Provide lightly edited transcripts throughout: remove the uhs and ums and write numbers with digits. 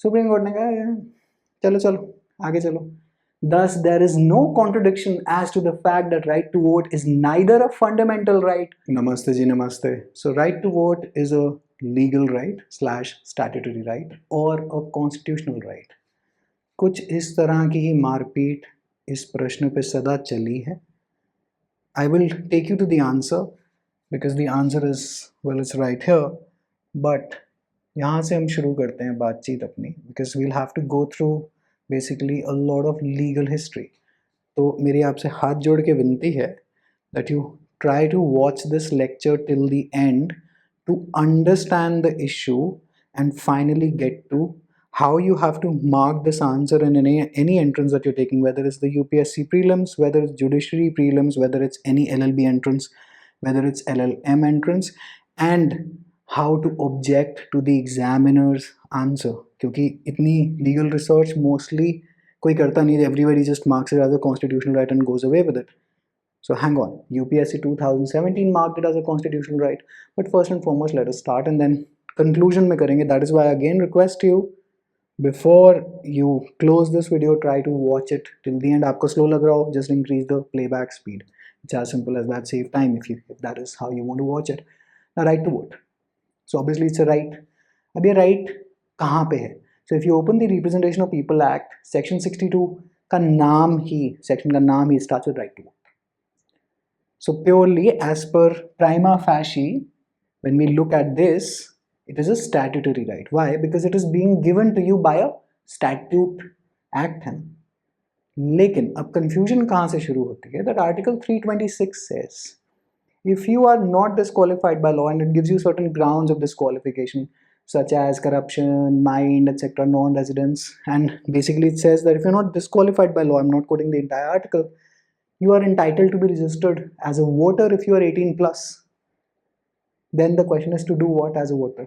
Supreme court ने कहा चलो चलो आगे चलो. Thus, there is no contradiction as to the fact that right to vote is neither a fundamental right. Namaste ji, namaste. So, right to vote is a legal right / statutory right or a constitutional right. कुछ इस तरह की ही मारपीट इस प्रश्न पे सदा चली है. I will take you to the answer because the answer is, well, it's right here. But यहाँ से हम शुरू करते हैं बातचीत अपनी because we'll have to go through basically a lot of legal history. तो मेरी आपसे हाथ जोड़ के विनती है that you try to watch this lecture till the end to understand the issue and finally get to how you have to mark this answer in any entrance that you're taking, whether it's the UPSC prelims, whether it's judiciary prelims, whether it's any LLB entrance, whether it's LLM entrance, and how to object to the examiner's answer. क्योंकि इतनी legal research mostly कोई करता नहीं, everybody just marks it as a constitutional right and goes away with it. So hang on, UPSC 2017 marked it as a constitutional right. But first and foremost, let us start and then conclusion में करेंगे. That is why I again request you, before you close this video, try to watch it till the end. आपको slow लग रहा हो, just increase the playback speed. It's as simple as that. Save time if that is how you want to watch it. Now, right to vote. So obviously it's a right. अब ये right कहाँ पे है? So if you open the Representation of People Act, Section 62 का नाम ही, section का नाम ही starts with right to vote. So purely as per prima facie, when we look at this, it is a statutory right. Why? Because it is being given to you by a statute act है. लेकिन अब confusion कहाँ से शुरू होती है? That Article 326 says, if you are not disqualified by law, and it gives you certain grounds of disqualification such as corruption, mind, etc., non-residence, and basically it says that if you're not disqualified by law, I'm not quoting the entire article, you are entitled to be registered as a voter if you are 18 plus. Then the question is to do what as a voter?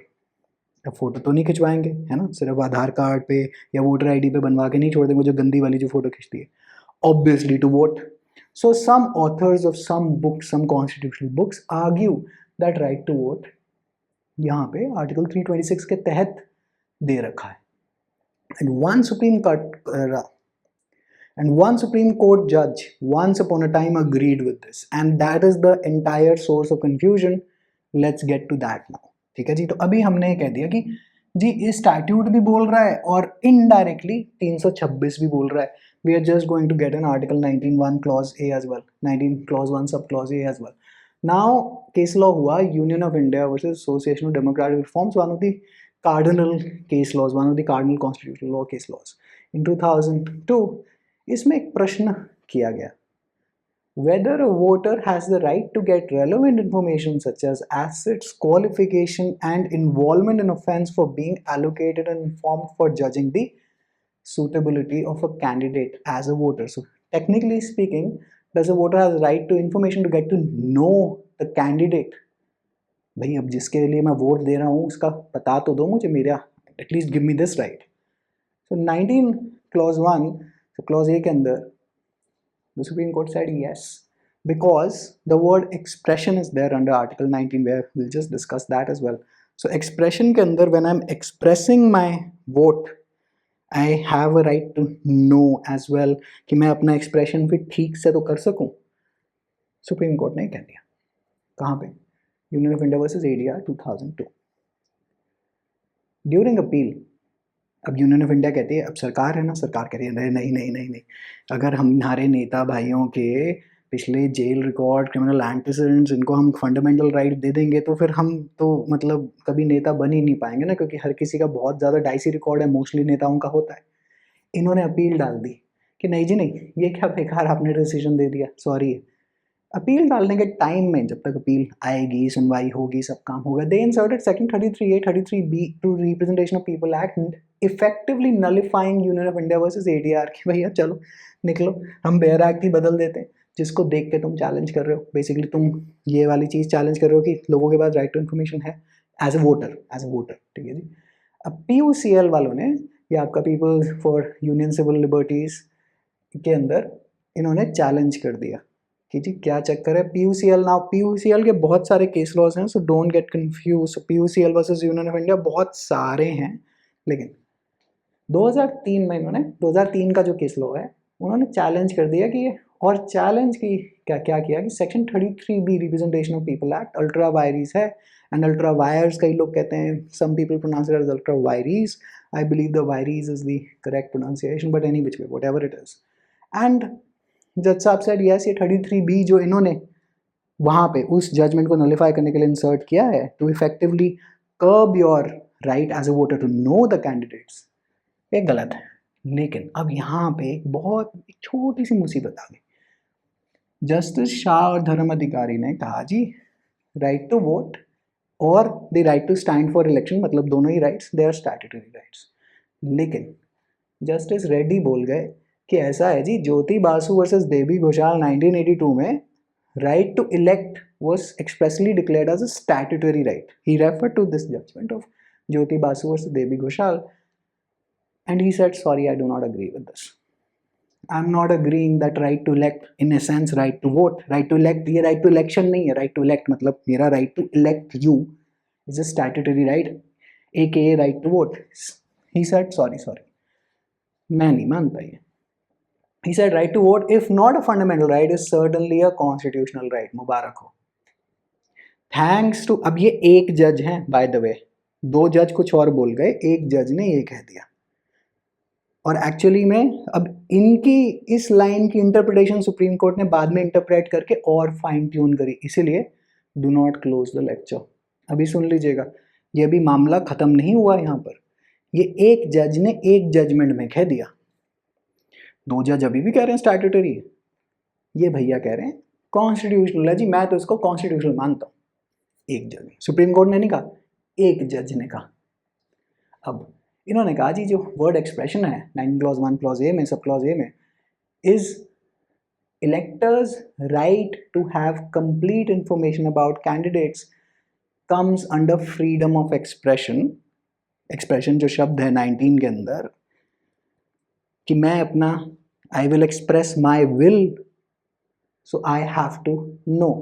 अब photo तो नहीं खिंचवाएंगे, है ना, सिर्फ आधार card पे या voter ID पे बनवा के नहीं छोड़ देंगे जो गंदी वाली जो फोटो खींचती है. Obviously to vote. So some authors of some books, some constitutional books argue that right to vote यहाँ पे Article 326 के तहत दे रखा है. And one Supreme Court judge once upon a time agreed with this, and that is the entire source of confusion. Let's get to that now. ठीक है जी. तो अभी हमने कह दिया कि जी ये स्टैट्यूट भी बोल रहा है और इनडायरेक्टली 326 भी बोल रहा है. We are just going to get an Article 19(1) Clause A as well, 19 Clause 1 Subclause A as well. Now, case law हुआ Union of India versus Association of Democratic Reforms, one of the cardinal case laws, one of the cardinal constitutional law case laws. In 2002, इसमें एक प्रश्न किया गया, whether a voter has the right to get relevant information such as assets, qualification, and involvement in offence for being allocated and informed for judging the suitability of a candidate as a voter. So technically speaking, does a voter has right to information to get to know the candidate? भाई अब जिसके लिए मैं vote दे रहा हूँ उसका पता तो दो मुझे, मेरा at least give me this right. So 19 Clause 1, so Clause A के अंदर the Supreme Court said yes, because the word expression is there under Article 19, where we'll just discuss that as well. So expression के अंदर, when I'm expressing my vote, I have a right to know as well कि मैं अपना expression भी ठीक से तो कर सकूं. सुप्रीम कोर्ट ने कह दिया. कहाँ पे? Union of India versus ADR 2002. During appeal, अब यूनियन ऑफ इंडिया कहती है, अब सरकार है ना, सरकार कह रही है नहीं नहीं नहीं नहीं, अगर हमारे नेता भाइयों के पिछले जेल रिकॉर्ड, क्रिमिनल एंटीसेडेंट्स, इनको हम फंडामेंटल राइट दे देंगे तो फिर हम तो मतलब कभी नेता बन ही नहीं पाएंगे ना, क्योंकि हर किसी का बहुत ज़्यादा डाइसी रिकॉर्ड है, मोस्टली नेताओं का होता है. इन्होंने अपील डाल दी कि नहीं जी नहीं, ये क्या बेकार आपने डिसीजन दे दिया, सॉरी. अपील डालने के टाइम में, जब तक अपील आएगी, सुनवाई होगी, सब काम होगा, they inserted section 33A 33B to representation of people act, effectively nullifying union of India versus ADR कि भैया चलो निकलो, हम बेयर एक्ट ही बदल देते हैं. जिसको देख के तुम चैलेंज कर रहे हो, बेसिकली तुम ये वाली चीज़ चैलेंज कर रहे हो कि लोगों के पास राइट टू इन्फॉर्मेशन है एज ए वोटर, ठीक है जी. अब PUCL वालों ने, या आपका people for union civil liberties के अंदर, इन्होंने चैलेंज कर दिया कि जी क्या चक्कर है. PUCL, ना PUCL के बहुत सारे केस लॉज हैं, so don't get confuse. PUCL versus union of India बहुत सारे हैं, लेकिन 2003 में इन्होंने 2003 का जो केस लॉ है उन्होंने चैलेंज कर दिया कि ये, और चैलेंज की क्या किया कि section 33B representation of people act ultra vires है एंड अल्ट्रा वायर्स कई लोग कहते हैं, some people pronounce it as ultra vires, I believe the vires is the correct pronunciation but any which way whatever it is. And जज साहब said yes ये 33B जो इन्होंने वहाँ पे उस जजमेंट को नलिफाई करने के लिए इंसर्ट किया है to effectively curb your right as a voter to know the candidates, ये गलत है। लेकिन अब यहाँ पे एक छोटी सी मुसीबत आ गई। जस्टिस शाह और धर्म अधिकारी ने कहा जी राइट टू वोट और the right to stand for election, मतलब दोनों ही rights they are statutory rights. लेकिन जस्टिस रेड्डी बोल गए कि ऐसा है जी, ज्योति बासु वर्सेस देवी घोषाल 1982 में right to elect was expressly declared as a statutory right. He referred to this judgment of Jyoti Basu versus Devi Ghoshal and he said, sorry, I do not agree with this. I'm not agreeing that right to elect, in a sense, right to vote, right to elect, ये right to election नहीं है, right to elect मतलब मेरा right to elect you is a statutory right, aka right to vote. He said, sorry, मैं नहीं मानता ये। He said right to vote, if not a fundamental right, is certainly a constitutional right. मुबारक हो। Thanks to, अब ये एक जज हैं by the way, दो जज कुछ और बोल गए, एक जज ने ये कह दिया। और एक्चुअली में अब इनकी इस लाइन की इंटरप्रिटेशन सुप्रीम कोर्ट ने बाद में इंटरप्रेट करके और फाइन ट्यून करी, इसीलिए do not close the lecture. अभी सुन लीजिएगा, ये अभी मामला खत्म नहीं हुआ यहाँ पर, ये एक जज ने एक जजमेंट में कह दिया। दो जज अभी भी कह रहे हैं स्टैट्यूटरी है, ये भैया कह रहे हैं कॉन्स्टिट्यूशनल है जी, मैं तो इसको कॉन्स्टिट्यूशनल मानता हूँ। एक जज, सुप्रीम कोर्ट ने नहीं कहा, एक जज ने कहा। अब इन्होंने कहा जी जो वर्ड एक्सप्रेशन है 9 क्लॉज 1 क्लॉज ए में, सब क्लॉज ए में, is electors right to have complete information about candidates comes under freedom of expression. Expression जो शब्द है 19 के अंदर, कि मैं अपना I will express my will, so I have to know,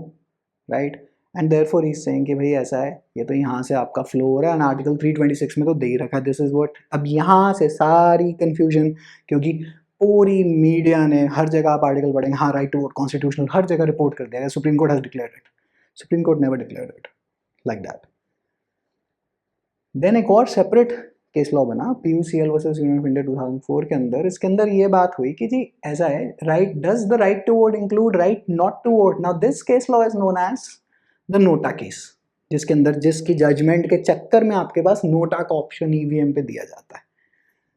right. And therefore he is saying कि भाई ऐसा है, ये तो यहाँ से आपका फ्लो हो रहा है, आर्टिकल 326 में तो दे ही रखा है, दिस इज व्हाट। अब यहाँ से सारी कंफ्यूजन, क्योंकि पूरी मीडिया ने हर जगह आप आर्टिकल पढ़ेंगे, हाँ राइट टू वोट कॉन्स्टिट्यूशनल, हर जगह रिपोर्ट कर दिया, supreme court has declared it, supreme court never declared it like that. Then एक और सेपरेट केस लॉ बना PUCL versus union of India 2004 के अंदर। इसके अंदर ये बात हुई कि जी ऐसा है, right, does the right to vote include right not to vote. Now this case law is known as the NOTA case, जिसके अंदर जिसकी जजमेंट के चक्कर में आपके पास नोटा का ऑप्शन EVM पे दिया जाता है।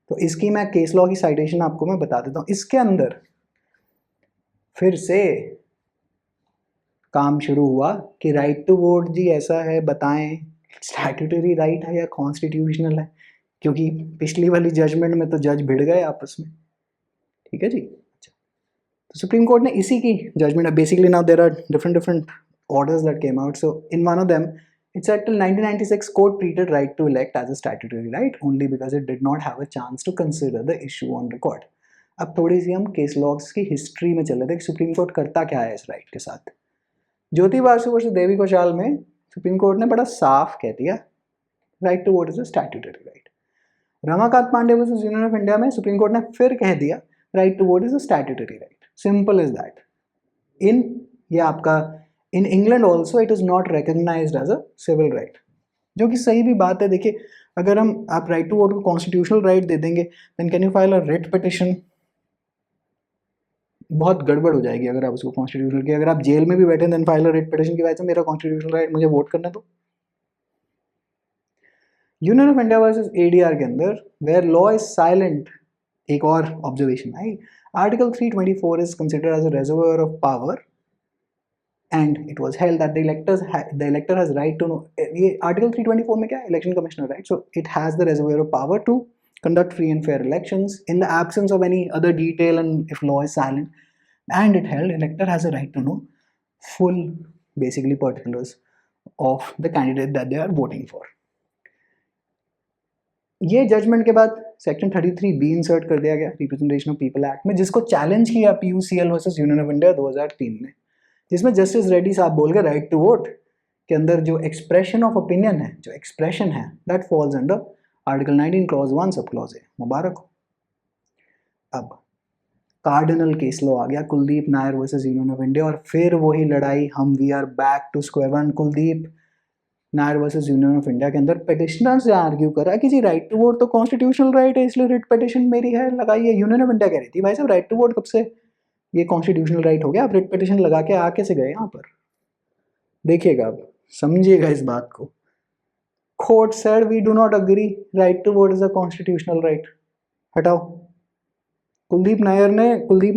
तो इसकी मैं केस लॉ की साइटेशन आपको मैं बता देता हूँ। इसके अंदर फिर से काम शुरू हुआ कि राइट टू वोट जी ऐसा है, बताएं स्टैट्यूटरी राइट है या कॉन्स्टिट्यूशनल है, क्योंकि पिछली वाली जजमेंट में तो जज भिड़ गए आपस में, ठीक है जी। अच्छा, तो सुप्रीम कोर्ट ने इसी की judgment, basically now there are different orders that came out. So in one of them it said till 1996 court treated right to elect as a statutory right only because it did not have a chance to consider the issue on record. अब थोड़ी सी हम case laws की history में चले थे कि supreme court करता क्या है इस राइट के साथ। ज्योति बासु वर्सेस देवी घोषाल में सुप्रीम कोर्ट ने बड़ा साफ कह दिया right to vote is a statutory right. Ramakant Pandey versus union of India में सुप्रीम कोर्ट ने फिर कह दिया right to vote is a statutory right, simple is that. ये आपका in England also it is not recognized as a civil right, जो कि सही भी बात है। देखिए अगर आप राइट टू वोट को कॉन्स्टिट्यूशनल राइट दे देंगे then can you file a writ petition, बहुत गड़बड़ हो जाएगी अगर आप उसको कॉन्स्टिट्यूशनल की। अगर आप जेल में भी बैठे then file a writ petition की वजह से मेरा कॉन्स्टिट्यूशनल राइट, मुझे वोट करने दो। Union of India versus ADR के अंदर वेयर लॉ इज साइलेंट, एक और ऑब्जर्वेशन आई, article 324 is considered as a reservoir of power and it was held that the elector has right to know, ये article 324 में क्या है, election commissioner, right? So it has the reservoir of power to conduct free and fair elections in the absence of any other detail and if law is silent, and it held elector has a right to know full basically particulars of the candidate that they are voting for. ये judgement के बाद section 33B insert कर दिया गया representation of people act में, जिसको challenge किया PUCL versus union of India 2003 ने, जिसमें जस्टिस रेड्डी साहब बोल गए राइट टू वोट के अंदर जो एक्सप्रेशन ऑफ ओपिनियन है, जो एक्सप्रेशन है that falls under article 19 clause 1 सब क्लॉज ए, मुबारक हो। अब कार्डिनल केस लो आ गया, Kuldip Nayar versus union of India, और फिर वही लड़ाई, हम we are back to square one. Kuldip Nayar versus union of India के अंदर पिटिशनर से आर्ग्यू करा कि जी राइट टू वोट तो कॉन्स्टिट्यूशनल राइट है, इसलिए रिट पिटिशन मेरी है, लगाइए। यूनियन ऑफ इंडिया कह रही थी भाई साहब राइट टू वोट कब से ये कॉन्स्टिट्यूशनल राइट हो गया, आप रिट पिटिशन लगा के आके से गए यहाँ पर। देखिएगा, अब समझिएगा इस बात को। Court said we do not agree, right to vote is a constitutional right. हटाओ। कुलदीप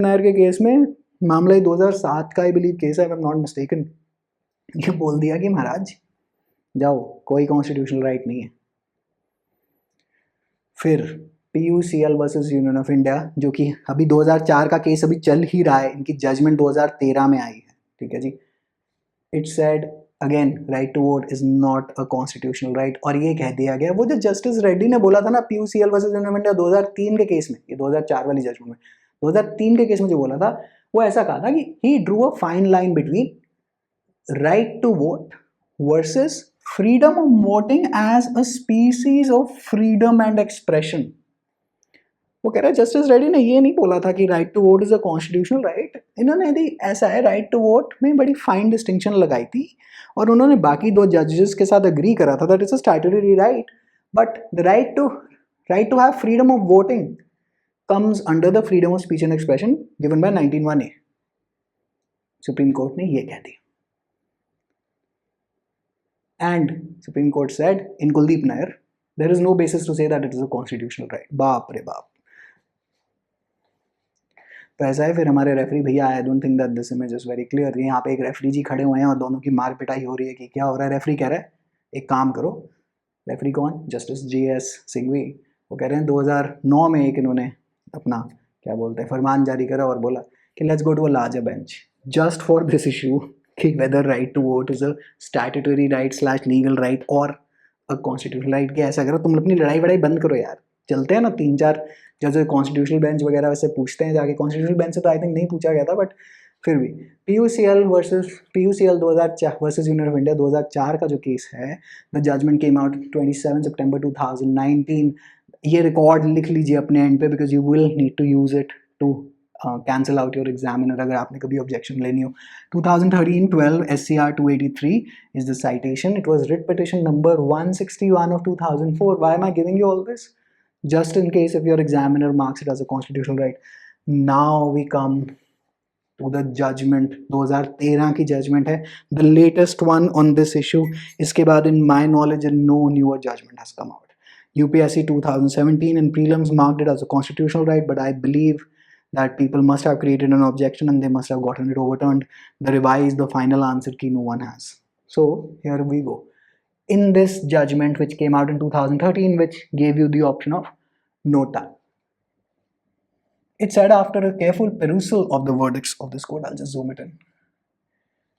नायर के केस में, मामला 2007 का आई बिलीव केस है, आई एम नॉट मिस्टेकन, ये बोल दिया कि महाराज जाओ, कोई कॉन्स्टिट्यूशनल राइट नहीं है। फिर PUCL versus union of India, जो कि अभी 2004 का केस अभी चल ही रहा है, इनकी जजमेंट 2013 में आई है, ठीक है जी। It said again right to vote is not a constitutional right, और ये कह दिया गया, वो जो जस्टिस रेड्डी ने बोला था ना PUCL versus union of India 2003 के केस में, ये 2004 वाली जजमेंट में, 2003 के केस में जो बोला था, वो ऐसा कहा था कि he drew a fine line between right to vote versus freedom of voting as a species of freedom and expression। वो कह रहा है जस्टिस रेड्डी ने ये नहीं बोला था कि right to vote is a constitutional right, इन्होंने यदि ऐसा है राइट टू वोट में बड़ी फाइन डिस्टिंक्शन लगाई थी, और उन्होंने बाकी दो जजेस के साथ एग्री करा था that is a statutory right, but the right to have freedom of voting comes under the freedom of speech and expression given by 19(1)(a। Supreme court ने ये कह दिया, and Supreme Court said in Kuldeep Nair there is no basis to say that it is a constitutional right। बाप रे बाप। तो ऐसा है, फिर हमारे रेफरी भैया, I don't think that this image is very clear, यहाँ पे एक रेफरी जी खड़े हुए हैं और दोनों की मार पिटाई हो रही है कि क्या हो रहा है। रेफरी कह रहा है एक काम करो, रेफरी कौन, जस्टिस JS सिंघवी, वो कह रहे हैं 2009 में एक इन्होंने अपना क्या बोलते हैं फरमान जारी करा और बोला कि let's go to a larger bench just for this issue कि whether right to vote is a statutory right / legal right और अ कॉन्स्टिट्यूशनल राइट। कि ऐसा करो, तुम अपनी लड़ाई वड़ाई बंद करो यार। चलते हैं ना 3-4 जैसे कॉन्स्टिट्यूशनल बेंच वगैरह वैसे पूछते हैं जाके, कॉन्स्टिट्यूशनल बेंच से तो आई थिंक नहीं पूछा गया था, बट फिर भी PUCL versus 2004 versus union of India 2004 का जो केस है, द जजमेंट केम आउट 27 सितंबर 2019। ये रिकॉर्ड लिख लीजिए अपने एंड पे, because you will need to use it to cancel out your examiner अगर आपने कभी ऑब्जेक्शन लेनी हो। 2013-12 SCR 283 is the citation. It was writ petition number 161 of 2004. Why am I giving you all this? Just in case if your examiner marks it as a constitutional right. Now we come to the judgment, 2013 की judgment है, the latest one on this issue. इसके बाद in my knowledge no newer judgment has come out. UPSC 2017 in prelims marked it as a constitutional right, but I believe that people must have created an objection and they must have gotten it overturned. The revised, the final answer key no one has. So here we go. In this judgment which came out in 2013, which gave you the option of nota, it said after a careful perusal of the verdicts of this court, I'll just zoom it in.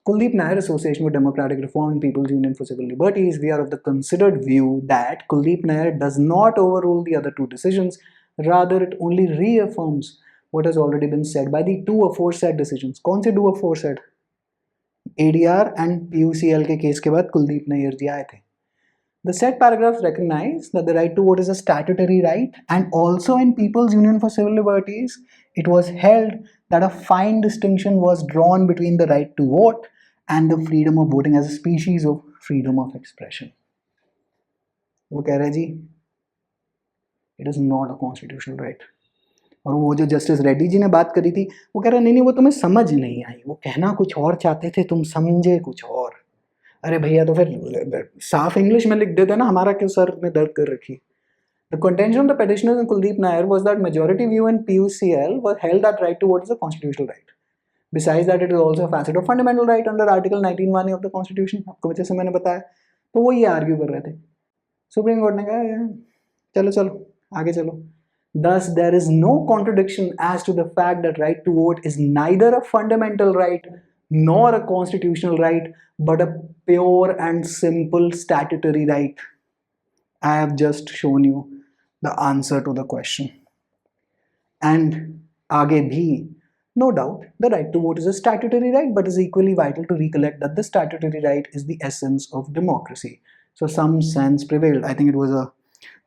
Kuldeep Nair Association for Democratic Reform and People's Union for Civil Liberties, we are of the considered view that Kuldeep Nair does not overrule the other two decisions, rather it only reaffirms what has already been said by the two aforesaid decisions. कौन से two aforesaid? ADR and PUCL के case के बाद कुलदीप नायर जी आए थे। The said paragraphs recognize that the right to vote is a statutory right, and also in People's Union for Civil Liberties, it was held that a fine distinction was drawn between the right to vote and the freedom of voting as a species of freedom of expression. वो कह रहे जी it is not a constitutional right. और वो जो justice Reddy ji ने बात करी थी, वो कह रहे नहीं वो तुम्हें समझ नहीं आई, वो कहना कुछ और चाहते थे, तुम समझे कुछ और। अरे भैया तो फिर साफ इंग्लिश में लिख देते ना, हमारा क्यों सर में दर्द कर रखी। The contention of the petitioners and Kuldeep Nair was that majority view in PUCL was held that right to vote is a constitutional right. Besides that, it is also a facet of fundamental right under Article 19(1)(a) of the Constitution. आपको जैसे मैंने बताया, तो वो ये argue कर रहे थे। सुप्रीम कोर्ट ने कहा चलो आगे चलो। Thus, there is no contradiction as to the fact that right to vote is neither a fundamental right nor a constitutional right, but a pure and simple statutory right. I have just shown you the answer to the question. And आगे भी, no doubt, the right to vote is a statutory right, but is equally vital to recollect that the statutory right is the essence of democracy. So some sense prevailed. I think it was a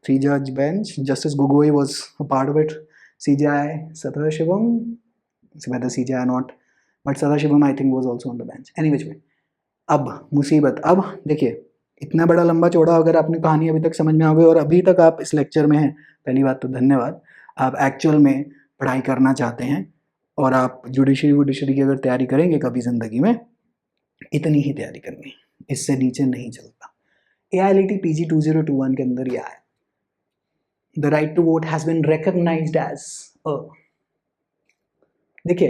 3 judge bench. Justice Gogoi was a part of it. CJI Sadashivam, whether CJI or not, but Sadashivam I think was also on the bench. Any which way. अब मुसीबत, अब देखिए इतना बड़ा लंबा चौड़ा अगर आपने कहानी अभी तक समझ में आ गई और अभी तक आप इस लेक्चर में हैं, पहली बात तो धन्यवाद। आप एक्चुअल में पढ़ाई करना चाहते हैं और आप जुडिशरी की अगर तैयारी करेंगे कभी ज़िंदगी में, इतनी ही तैयारी करनी, इससे नीचे नहीं चलता। AILET PG 2021 के अंदर यह है, the right to vote has been recognized as a, देखिए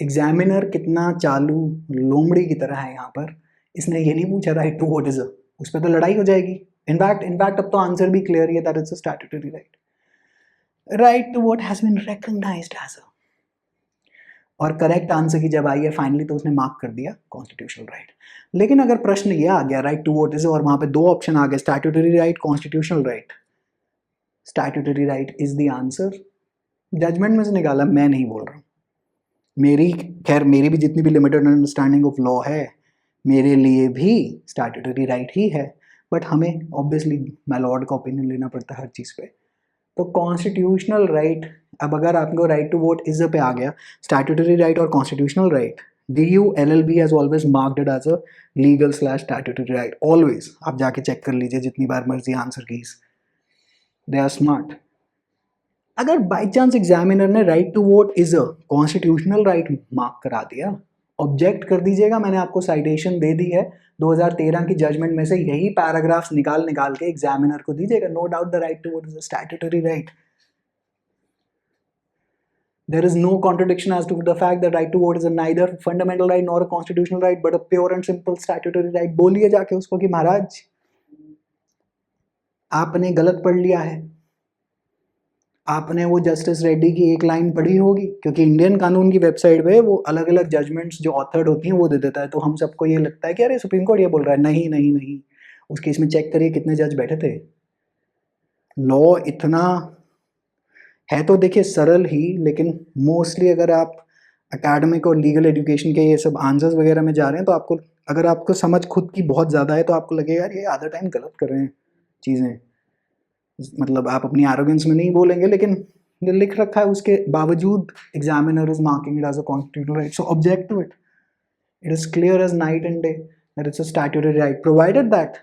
एग्जामिनर कितना चालू लोमड़ी की तरह है यहाँ पर, इसने ये नहीं पूछा right to vote is a, उस पर तो लड़ाई हो जाएगी। इनफैक्ट अब तो आंसर भी क्लियर है, that is a statutory right. Right to vote has been recognized as a, और करेक्ट आंसर की जब आई है फाइनली तो उसने मार्क कर दिया कॉन्स्टिट्यूशनल राइट। लेकिन अगर प्रश्न ये आ गया राइट टू वोट इज और वहां पे दो ऑप्शन आ गए, statutory right, constitutional right, statutory right is the answer, judgment में से निकाला, मैं नहीं बोल रहा हूँ। मेरी भी जितनी भी लिमिटेड अंडरस्टैंडिंग ऑफ लॉ है, मेरे लिए भी स्टैट्यूटरी राइट ही है, बट हमें ऑब्वियसली माय लॉर्ड का ओपिनियन लेना पड़ता है हर चीज़ पे। तो कॉन्स्टिट्यूशनल राइट, अब अगर आपको राइट टू वोट इज पे आ गया, स्टैट्यूटरी राइट और constitutional right, DU LLB has always marked it as a legal / statutory right, always. आप जाके चेक कर लीजिए जितनी बार मर्जी answer keys, they are smart. अगर बाई चांस एग्जामिनर ने right to vote is a constitutional right mark करा दिया, ऑब्जेक्ट कर दीजिएगा, मैंने आपको साइटेशन दे दी है 2013 की जजमेंट में से, यही पैराग्राफ्स निकाल के एग्जामिनर को दीजिएगा। No doubt the right to vote is a statutory right. There is no contradiction as to the fact that right to vote is a neither fundamental right nor a constitutional right but a pure and simple statutory right। बोलिए जाके उसको कि महाराज आपने गलत पढ़ लिया है, आपने वो जस्टिस रेड्डी की एक लाइन पढ़ी होगी, क्योंकि इंडियन कानून की वेबसाइट पे वो अलग अलग जजमेंट्स जो ऑथर्ड होती हैं वो दे देता है, तो हम सबको ये लगता है कि अरे सुप्रीम कोर्ट ये बोल रहा है। नहीं नहीं नहीं, उस केस में चेक करिए कितने जज बैठे थे। लॉ इतना है तो देखिए सरल ही, लेकिन मोस्टली अगर आप एकेडमिक और लीगल एजुकेशन के ये सब आंसर्स वगैरह में जा रहे हैं तो आपको, अगर आपको समझ खुद की बहुत ज़्यादा है तो आपको लगेगा यार ये आधा टाइम गलत कर रहे हैं चीज़ें, मतलब आप अपनी एरोगेंस में नहीं बोलेंगे, लेकिन जो लिख रखा है उसके बावजूद examiner is marking it as a constitutional right, so object to it. It is clear as night and day that it's a statutory right, provided that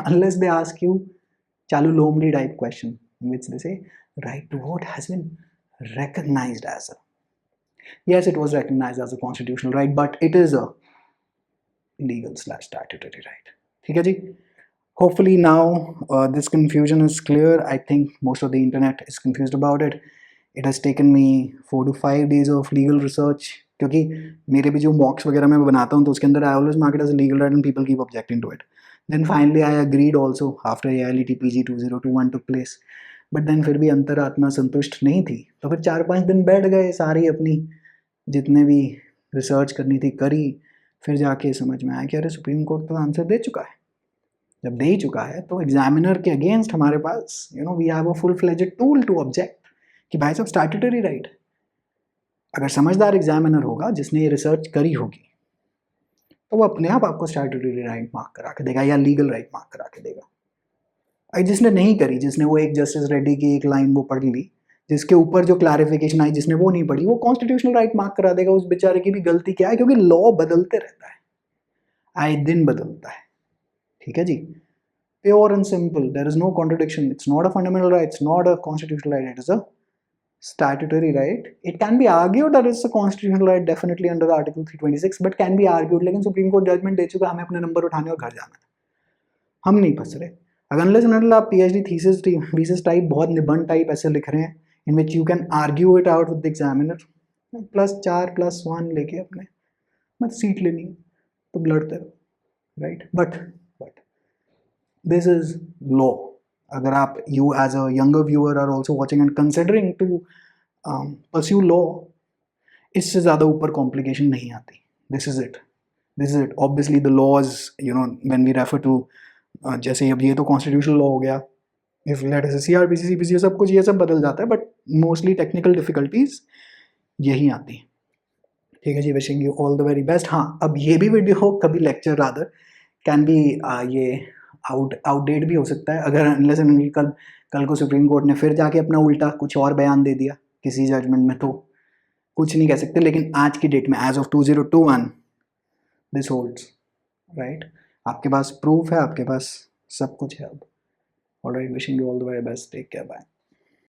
unless they ask you चालू लोमड़ी type question in which they say right to vote has been recognized as a, yes it was recognized as a constitutional right but it is a legal / statutory right। ठीक है जी, hopefully now this confusion is clear। I think most of the internet is confused about it। It has taken me 4 to 5 days of legal research, क्योंकि मेरे भी जो मॉक्स वगैरह मैं बनाता हूँ तो उसके अंदर I always mark it as a legal right and people keep objecting to it। Then finally I agreed also after AILET PG 2021 took place, but then फिर भी अंतरात्मा संतुष्ट नहीं थी, तो फिर 4-5 दिन बैठ गए, सारी अपनी जितने भी रिसर्च करनी थी करी, फिर जाके समझ में आया कि अरे सुप्रीम कोर्ट तो आंसर दे चुका है। जब दे ही चुका है तो एग्जामिनर के अगेंस्ट हमारे पास we have a full fledged tool to object कि भाई साहब स्टैट्यूटरी राइट। अगर समझदार एग्जामिनर होगा जिसने ये रिसर्च करी होगी तो वो अपने आप आपको स्टैट्यूटरी राइट मार्क करा के देगा या लीगल राइट मार्क करा के देगा। जिसने नहीं करी, जिसने वो एक जस्टिस रेड्डी की एक लाइन वो पढ़ ली, जिसके ऊपर जो क्लैरिफिकेशन आई जिसने वो नहीं पढ़ी, वो कॉन्स्टिट्यूशनल राइट मार्क करा देगा। उस बेचारे की भी गलती क्या है, क्योंकि लॉ बदलते रहता है, आए दिन बदलता है। ठीक है जी, pure and simple, there is no contradiction, it's not a fundamental right, it's not a constitutional right, it is a statutory right। It can be argued that it's a constitutional right definitely under Article 326 but can be argued, लेकिन supreme court judgement दे चुका, हमें अपने number उठाने और घर जाना है, हम नहीं फंस रहे। अनलेस अनटिल आप PhD थीसिस टाइप बहुत निबंध टाइप ऐसे लिख रहे हैं in which you can argue it out with the examiner, +4 +1 लेके अपने मत सीट लेनी तो लड़ते रहो, right. But this is law. अगर आप you as a younger viewer are also watching and considering to pursue law, इससे ज़्यादा ऊपर कॉम्प्लिकेशन नहीं आती। This is it obviously the laws when we refer to, जैसे अब ये तो कॉन्स्टिट्यूशनल लॉ हो गया, if let us CRPC CPC सब कुछ ये सब बदल जाता है, बट मोस्टली टेक्निकल डिफिकल्टीज यही आती हैं। ठीक है जी, wishing you all the very best. हाँ, अब ये भी वीडियो कभी लेक्चर रादर कैन बी ये आउटडेट भी हो सकता है, अगर अनलेस एंड कल को सुप्रीम कोर्ट ने फिर जाके अपना उल्टा कुछ और बयान दे दिया किसी जजमेंट में, तो कुछ नहीं कह सकते। लेकिन आज की डेट में as of 2021 this holds, right. आपके पास प्रूफ है, आपके पास सब कुछ है अब। Alright, wishing you all the very best, take care, bye.